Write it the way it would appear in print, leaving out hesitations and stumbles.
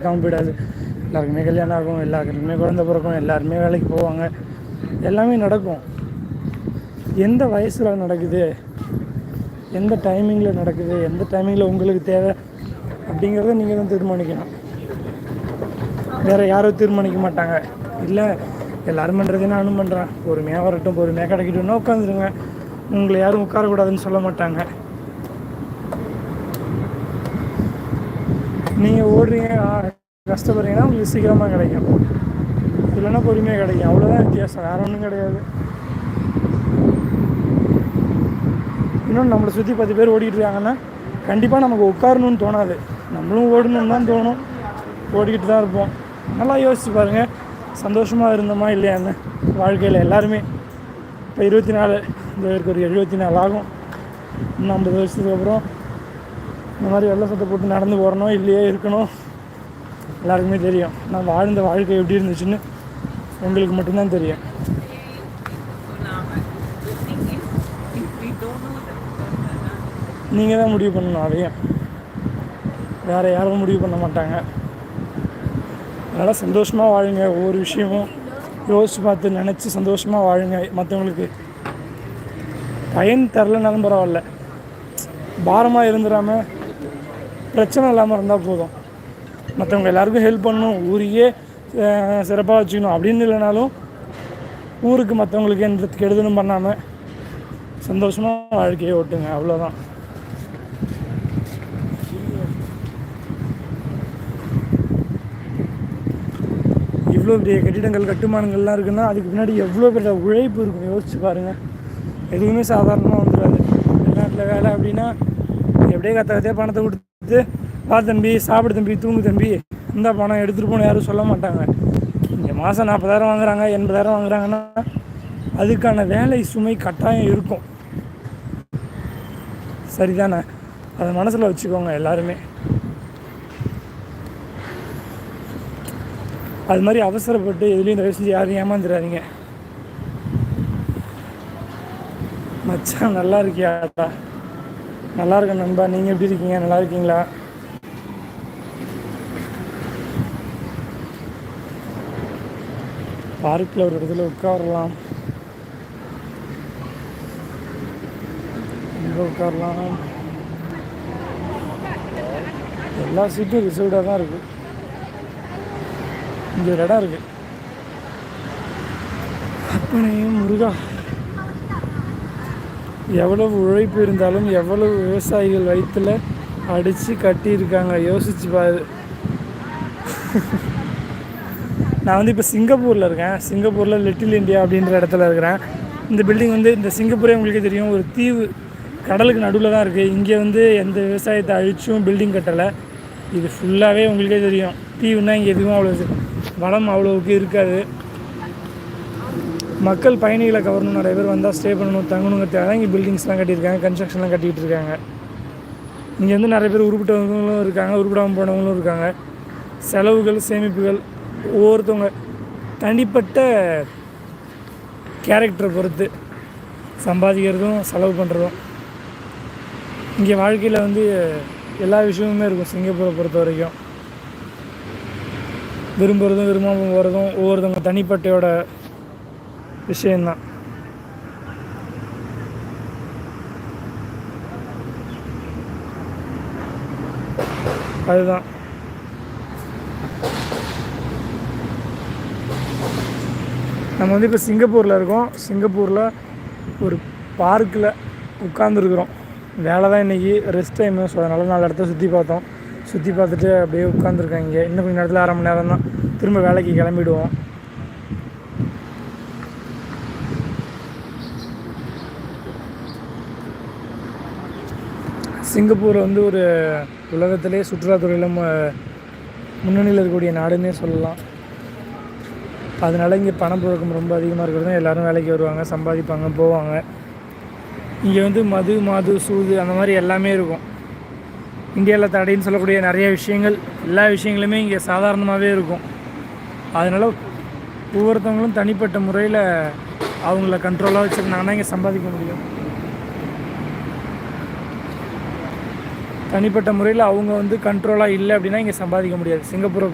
நடக்காமல் போயிடாது. எல்லாருக்குமே கல்யாணம் ஆகும், எல்லாருக்குமே குழந்த பிறக்கும், எல்லாருமே வேலைக்கு போவாங்க, எல்லாமே நடக்கும். எந்த வயசில் நடக்குது, எந்த டைமிங்கில் நடக்குது, எந்த டைமிங்கில் உங்களுக்கு தேவை அப்படிங்கிறத நீங்கள் தான் தீர்மானிக்கணும். வேறு யாரும் தீர்மானிக்க மாட்டாங்க. இல்லை எல்லோரும் பண்ணுறது நானும் பண்ணுறேன், பொறுமையாக வரட்டும், பொறுமையாக கிடைக்கட்டும்னா உட்காந்துருங்க. உங்களை யாரும் உட்காரக்கூடாதுன்னு சொல்ல மாட்டாங்க. நீங்கள் ஓடுறீங்க, கஷ்டப்படுறீங்கன்னா உங்களுக்கு சீக்கிரமாக கிடைக்கும், இல்லைன்னா பொறுமையாக கிடைக்கும். அவ்வளோதான் வித்தியாசம், வேறு ஒன்றும் கிடையாது. இன்னொன்று, நம்மளை சுற்றி 10 பேர் ஓடிக்கிட்டு இருக்காங்கன்னா கண்டிப்பாக நமக்கு உட்காரணும்னு தோணாது, நம்மளும் ஓடணும்னு தான் தோணும். ஓடிக்கிட்டு தான் இருப்போம். நல்லா யோசிச்சு பாருங்கள், சந்தோஷமாக இருந்தோமா இல்லையான்னு வாழ்க்கையில் எல்லாருமே. இப்போ 24, இந்த பேருக்கு ஒரு 74 ஆகும். இன்னும் 50 வருஷத்துக்கு அப்புறம் இந்த மாதிரி வெள்ளை சட்டை போட்டு நடந்து போகிறனோ இல்லையே இருக்கணும், எல்லாருக்குமே தெரியும். நான் வாழ்ந்த வாழ்க்கை எப்படி இருந்துச்சுன்னு உங்களுக்கு மட்டும்தான் தெரியும். நீங்கள் தான் முடிவு பண்ணணும், அதையும் வேறு யாரும் முடிவு பண்ண மாட்டாங்க. அதனால் சந்தோஷமாக வாழுங்க. ஒவ்வொரு விஷயமும் யோசித்து பார்த்து நினச்சி சந்தோஷமாக வாழுங்க. மற்றவங்களுக்கு பயன் தரலனாலும் பரவாயில்ல, பாரமாக இருந்துடாமல் பிரச்சனை இல்லாமல் இருந்தால் போதும். மற்றவங்க எல்லாருக்கும் ஹெல்ப் பண்ணணும், ஊரையே சிறப்பாக வச்சுக்கணும் அப்படின்னு இல்லைனாலும் ஊருக்கு மற்றவங்களுக்கு எந்த கெடுதலும் பண்ணாமல் சந்தோஷமாக வாழ்க்கையை ஓட்டுங்க, அவ்வளோதான். இவ்வளோ பெரிய கட்டிடங்கள் கட்டுமானங்கள்லாம் இருக்குன்னா அதுக்கு பின்னாடி எவ்வளோ பெரிய உழைப்பு இருக்கும், யோசிச்சு பாருங்கள். எதுவுமே சாதாரணமாக வந்துடாது. வெளிநாட்டில் வேலை அப்படின்னா எப்படியே கற்று பணத்தை கொடுத்து, வா தம்பி, சாப்பிடு தம்பி, தூங்கு தம்பி, இந்த பணம் எடுத்துகிட்டு போகணும் யாரும் சொல்ல மாட்டாங்க. இங்கே மாதம் 40,000 வாங்குறாங்க, 80,000 வாங்குறாங்கன்னா அதுக்கான வேலை சுமை கட்டாயம் இருக்கும். சரிதானே? அதை மனசில் வச்சுக்கோங்க எல்லாருமே. அது மாதிரி அவசரப்பட்டு எதுலேயும் தயவு செஞ்சு யாரும் ஏமாந்துடாதீங்க. மச்சான் நல்லா இருக்கியாடா? நல்லா இருக்கேன் நண்பா, நீங்கள் எப்படி இருக்கீங்க? நல்லா இருக்கீங்களா? பார்க்கில் ஒரு இடத்துல உட்காரலாம், எங்கே உட்காரலாம்? எல்லா சீட்டும் ரிசர்வ்டாக தான் இருக்குது. இங்கே ஒரு இடம் இருக்குது. அப்பனையும் முருகா, எவ்வளவு உழைப்பு இருந்தாலும் எவ்வளவு விவசாயிகள் வயிற்றுல அடித்து கட்டியிருக்காங்க, யோசிச்சு பாரு. நான் வந்து இப்போ சிங்கப்பூரில் இருக்கேன். சிங்கப்பூரில் லிட்டில் இந்தியா அப்படின்ற இடத்துல இருக்கிறேன். இந்த பில்டிங் வந்து, இந்த சிங்கப்பூரே உங்களுக்கே தெரியும், ஒரு தீவு, கடலுக்கு நடுவில் தான் இருக்குது. இங்கே வந்து எந்த விவசாயத்தை அழிச்சும் பில்டிங் கட்டலை. இது ஃபுல்லாகவே உங்களுக்கே தெரியும், தீவுன்னா இங்கே எதுவும் அவ்வளோ வளம் அவ்வளோவுக்கு இருக்காது. மக்கள் பயணிகளை கவரணும், நிறைய பேர் வந்தால் ஸ்டே பண்ணணும், தங்கணுங்கிறதுக்காக இங்கே பில்டிங்ஸ்லாம் கட்டியிருக்காங்க, கன்ஸ்ட்ரக்ஷன்லாம் கட்டிகிட்டு இருக்காங்க. இங்கே வந்து நிறைய பேர் உருப்பிட்டவங்களும் இருக்காங்க, உருப்பிடாமல் போனவங்களும் இருக்காங்க. செலவுகள், சேமிப்புகள் ஒவ்வொருத்தவங்க தனிப்பட்ட கேரக்டரை பொறுத்து சம்பாதிக்கிறதும் செலவு பண்ணுறதும். இங்கே வாழ்க்கையில் வந்து எல்லா விஷயமுமே இருக்கும். சிங்கப்பூரை பொறுத்த வரைக்கும் விரும்புகிறதும் விரும்பாமல் போகிறதும் ஒவ்வொருத்தவங்க தனிப்பட்டையோட விஷயந்தான். அதுதான் நம்ம வந்து இப்போ சிங்கப்பூரில் இருக்கோம். சிங்கப்பூரில் ஒரு பார்க்கில் உட்காந்துருக்குறோம். வேலை தான் இன்றைக்கி, ரெஸ்ட் டைமு. ஸோ அதனால் 4 இடத்த சுற்றி பார்த்தோம். சுற்றி பார்த்துட்டு அப்படியே உட்காந்துருக்கேன் இங்கே. இன்னும் கொஞ்சம் நேரத்தில் 1/2 மணி நேரம் தான் திரும்ப வேலைக்கு கிளம்பிடுவோம். சிங்கப்பூர் வந்து ஒரு உலகத்திலே சுற்றுலாத்துறையில் முன்னணியில் இருக்கக்கூடிய நாடுன்னே சொல்லலாம். அதனால் இங்கே பணப்புழக்கம் ரொம்ப அதிகமாக இருக்கிறது. எல்லோரும் வேலைக்கு வருவாங்க, சம்பாதிப்பாங்க, போவாங்க. இங்கே வந்து மது, சூது அந்த மாதிரி எல்லாமே இருக்கும். இந்தியாவில் தடைன்னு சொல்லக்கூடிய நிறைய விஷயங்கள், எல்லா விஷயங்களுமே இங்கே சாதாரணமாகவே இருக்கும். அதனால் ஒவ்வொருத்தவங்களும் தனிப்பட்ட முறையில் அவங்கள கண்ட்ரோலாக வச்சுருந்தாங்கன்னா இங்கே சம்பாதிக்க முடியும். தனிப்பட்ட முறையில் அவங்க வந்து கண்ட்ரோலாக இல்லை அப்படின்னா இங்கே சம்பாதிக்க முடியாது. சிங்கப்பூரை